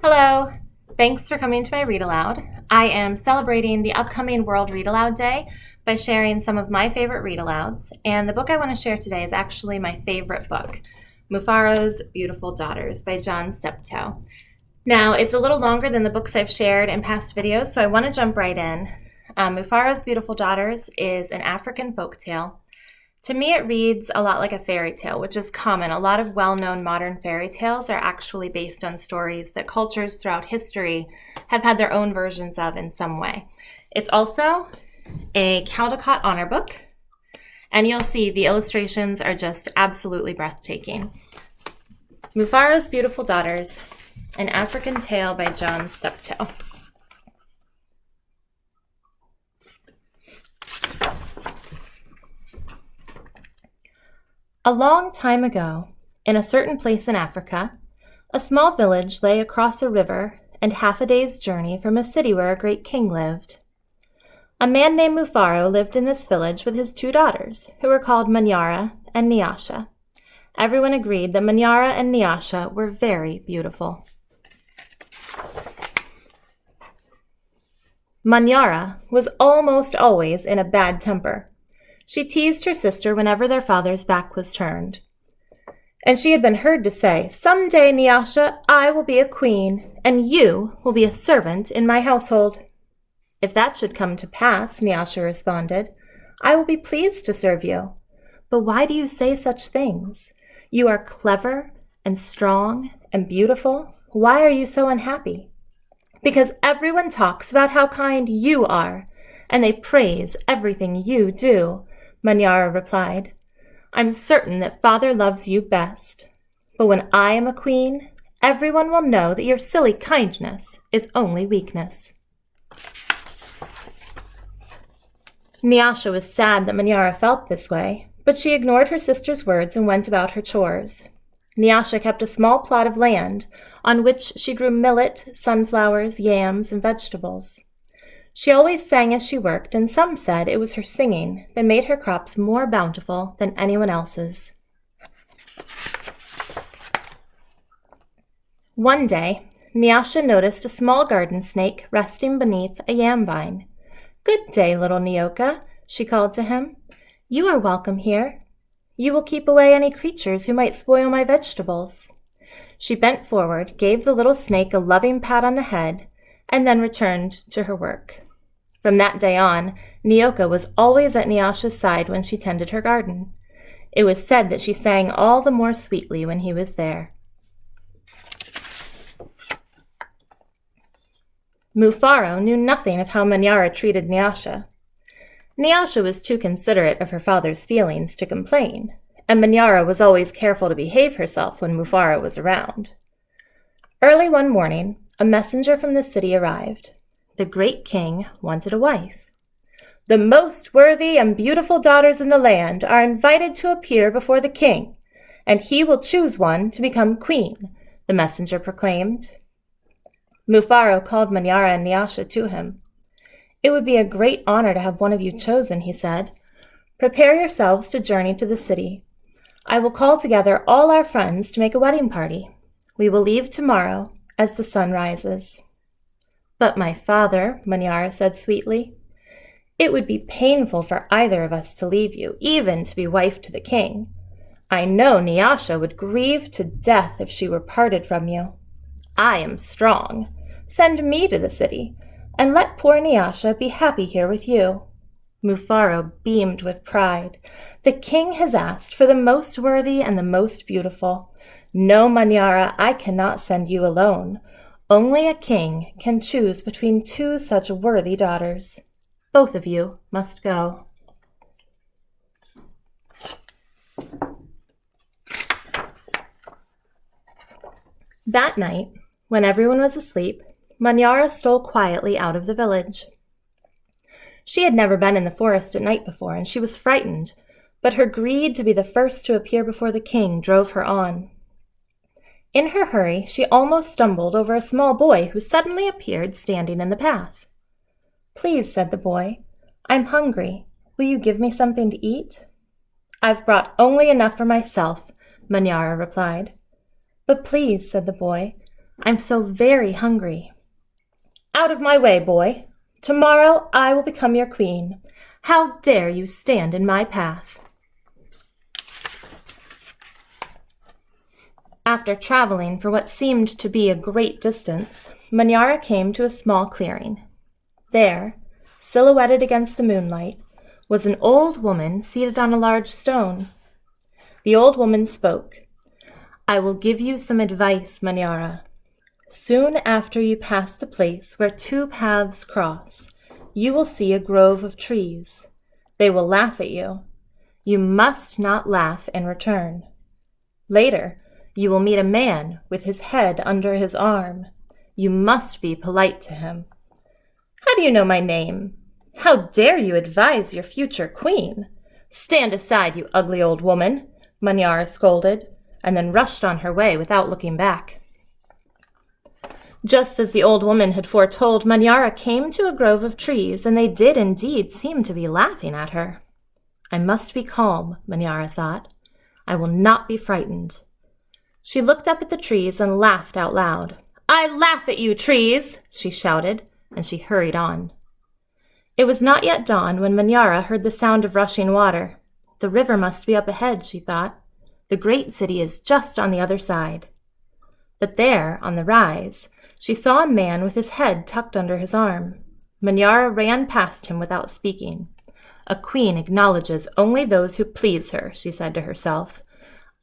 Hello! Thanks for coming to my Read Aloud. I am celebrating the upcoming World Read Aloud Day by sharing some of my favorite read alouds, and the book I want to share today is actually my favorite book, Mufaro's Beautiful Daughters by Steptoe. Now, it's a little longer than the books I've shared in past videos, so I want to jump right in. Mufaro's Beautiful Daughters is an African folktale. To me, it reads a lot like a fairy tale, which is common. A lot of well-known modern fairy tales are actually based on stories that cultures throughout history have had their own versions of in some way. It's also a Caldecott honor book, and you'll see the illustrations are just absolutely breathtaking. Mufaro's Beautiful Daughters, an African tale by Steptoe. A long time ago, in a certain place in Africa, a small village lay across a river and half a day's journey from a city where a great king lived. A man named Mufaro lived in this village with his two daughters, who were called Manyara and Nyasha. Everyone agreed that Manyara and Nyasha were very beautiful. Manyara was almost always in a bad temper. She teased her sister whenever their father's back was turned. And she had been heard to say, "Someday, Nyasha, I will be a queen, and you will be a servant in my household." "If that should come to pass," Nyasha responded, "I will be pleased to serve you. But why do you say such things? You are clever and strong and beautiful. Why are you so unhappy?" "Because everyone talks about how kind you are, and they praise everything you do," Manyara replied. "I'm certain that father loves you best. But when I am a queen, everyone will know that your silly kindness is only weakness." Nyasha was sad that Manyara felt this way, but she ignored her sister's words and went about her chores. Nyasha kept a small plot of land on which she grew millet, sunflowers, yams, and vegetables. She always sang as she worked, and some said it was her singing that made her crops more bountiful than anyone else's. One day, Nyasha noticed a small garden snake resting beneath a yam vine. "Good day, little Nyoka," she called to him. "You are welcome here. You will keep away any creatures who might spoil my vegetables." She bent forward, gave the little snake a loving pat on the head, and then returned to her work. From that day on, Nyoka was always at Nyasha's side when she tended her garden. It was said that she sang all the more sweetly when he was there. Mufaro knew nothing of how Manyara treated Nyasha. Nyasha was too considerate of her father's feelings to complain, and Manyara was always careful to behave herself when Mufaro was around. Early one morning, a messenger from the city arrived. The great king wanted a wife. "The most worthy and beautiful daughters in the land are invited to appear before the king, and he will choose one to become queen," the messenger proclaimed. Mufaro called Manyara and Nyasha to him. "It would be a great honor to have one of you chosen," he said. "Prepare yourselves to journey to the city. I will call together all our friends to make a wedding party. We will leave tomorrow as the sun rises." "But my father," Manyara said sweetly, "it would be painful for either of us to leave you, even to be wife to the king. I know Nyasha would grieve to death if she were parted from you. I am strong. Send me to the city, and let poor Nyasha be happy here with you." Mufaro beamed with pride. "The king has asked for the most worthy and the most beautiful. No, Manyara, I cannot send you alone. Only a king can choose between two such worthy daughters. Both of you must go." That night, when everyone was asleep, Manyara stole quietly out of the village. She had never been in the forest at night before, and she was frightened, but her greed to be the first to appear before the king drove her on. In her hurry, she almost stumbled over a small boy who suddenly appeared standing in the path. "Please," said the boy, "I'm hungry. Will you give me something to eat?" "I've brought only enough for myself," Manyara replied. "But please," said the boy, I'm so very hungry." "Out of my way, boy. Tomorrow I will become your queen. How dare you stand in my path?" After traveling for what seemed to be a great distance, Manyara came to a small clearing. There, silhouetted against the moonlight, was an old woman seated on a large stone. The old woman spoke. "I will give you some advice, Manyara. Soon after you pass the place where two paths cross, you will see a grove of trees. They will laugh at you. You must not laugh in return. Later, you will meet a man with his head under his arm. You must be polite to him." "How do you know my name? How dare you advise your future queen? Stand aside, you ugly old woman," Manyara scolded, and then rushed on her way without looking back. Just as the old woman had foretold, Manyara came to a grove of trees, and they did indeed seem to be laughing at her. "I must be calm," Manyara thought. "I will not be frightened." She looked up at the trees and laughed out loud. "I laugh at you, trees!" she shouted, and she hurried on. It was not yet dawn when Manyara heard the sound of rushing water. The river must be up ahead, she thought. The great city is just on the other side. But there, on the rise, she saw a man with his head tucked under his arm. Manyara ran past him without speaking. "A queen acknowledges only those who please her," she said to herself.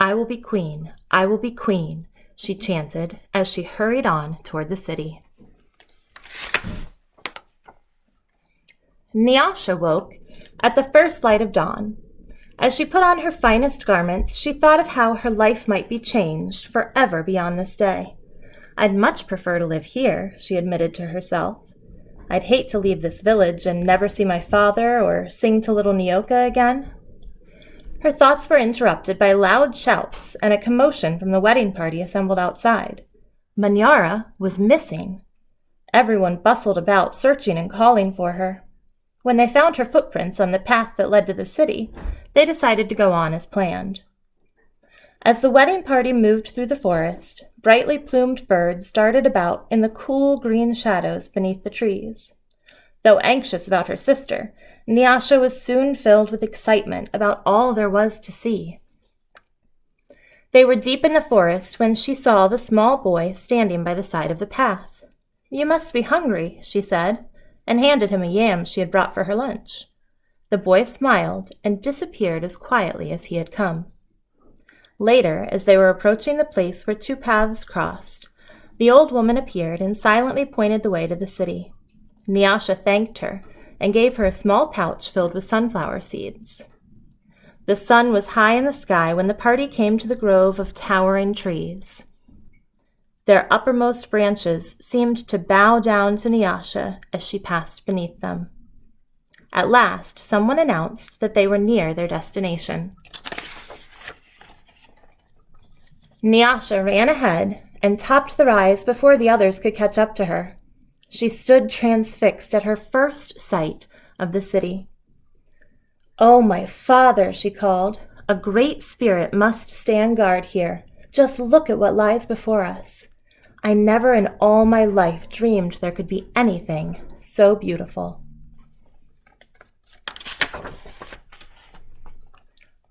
"I will be queen, I will be queen," she chanted as she hurried on toward the city. Nyasha woke at the first light of dawn. As she put on her finest garments, she thought of how her life might be changed forever beyond this day. "I'd much prefer to live here," she admitted to herself. "I'd hate to leave this village and never see my father or sing to little Nyoka again." Her thoughts were interrupted by loud shouts and a commotion from the wedding party assembled outside. Manyara was missing. Everyone bustled about, searching and calling for her. When they found her footprints on the path that led to the city, they decided to go on as planned. As the wedding party moved through the forest, brightly plumed birds darted about in the cool green shadows beneath the trees. Though anxious about her sister, Nyasha was soon filled with excitement about all there was to see. They were deep in the forest when she saw the small boy standing by the side of the path. "You must be hungry," she said, and handed him a yam she had brought for her lunch. The boy smiled and disappeared as quietly as he had come. Later, as they were approaching the place where two paths crossed, the old woman appeared and silently pointed the way to the city. Nyasha thanked her and gave her a small pouch filled with sunflower seeds. The sun was high in the sky when the party came to the grove of towering trees. Their uppermost branches seemed to bow down to Nyasha as she passed beneath them. At last, someone announced that they were near their destination. Nyasha ran ahead and topped the rise before the others could catch up to her. She stood transfixed at her first sight of the city. "Oh, my father," she called, "a great spirit must stand guard here. Just look at what lies before us. I never in all my life dreamed there could be anything so beautiful."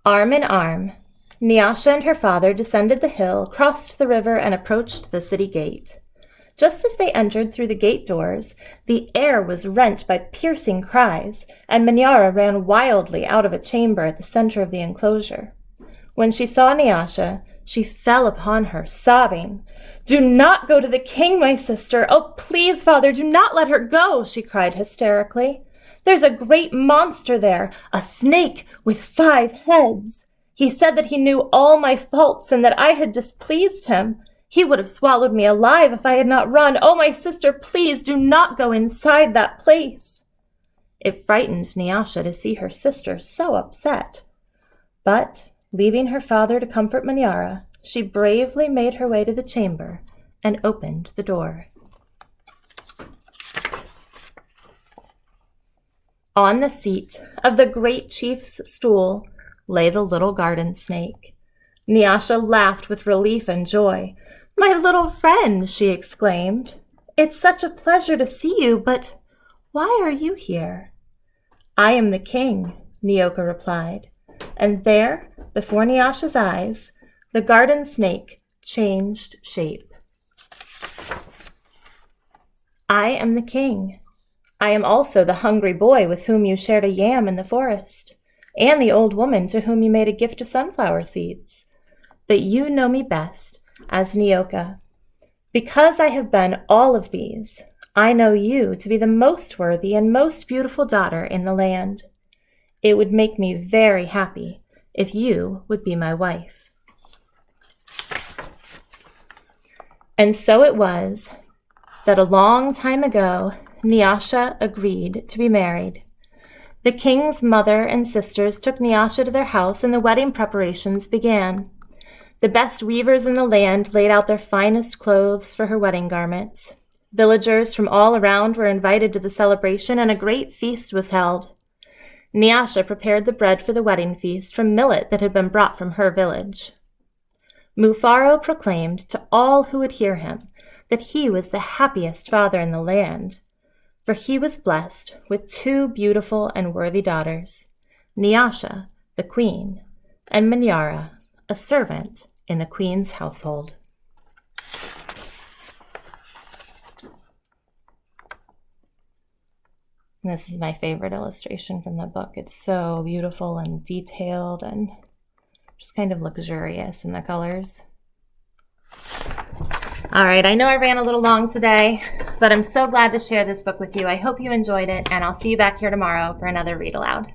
Arm in arm, Nyasha and her father descended the hill, crossed the river, and approached the city gate. Just as they entered through the gate doors, the air was rent by piercing cries, and Manyara ran wildly out of a chamber at the center of the enclosure. When she saw Nyasha, she fell upon her, sobbing. "Do not go to the king, my sister! Oh, please, father, do not let her go!" she cried hysterically. "There's a great monster there, a snake with 5 heads. He said that he knew all my faults and that I had displeased him. He would have swallowed me alive if I had not run. Oh, my sister, please do not go inside that place." It frightened Nyasha to see her sister so upset. But, leaving her father to comfort Manyara, she bravely made her way to the chamber and opened the door. On the seat of the great chief's stool lay the little garden snake. Nyasha laughed with relief and joy. My little friend, she exclaimed. It's such a pleasure to see you, but why are you here? I am the king, Nyoka replied, and there, before Nyasha's eyes, the garden snake changed shape. I am the king. I am also the hungry boy with whom you shared a yam in the forest, and the old woman to whom you made a gift of sunflower seeds. But you know me best as Nyoka. Because I have been all of these, I know you to be the most worthy and most beautiful daughter in the land. It would make me very happy if you would be my wife. And so it was that a long time ago, Nyasha agreed to be married. The king's mother and sisters took Nyasha to their house, and the wedding preparations began. The best weavers in the land laid out their finest clothes for her wedding garments. Villagers from all around were invited to the celebration, and a great feast was held. Nyasha prepared the bread for the wedding feast from millet that had been brought from her village. Mufaro proclaimed to all who would hear him that he was the happiest father in the land, for he was blessed with 2 beautiful and worthy daughters, Nyasha, the queen, and Manyara, a servant in the queen's household. This is my favorite illustration from the book. It's so beautiful and detailed and just kind of luxurious in the colors. All right, I know I ran a little long today, but I'm so glad to share this book with you. I hope you enjoyed it, and I'll see you back here tomorrow for another Read Aloud.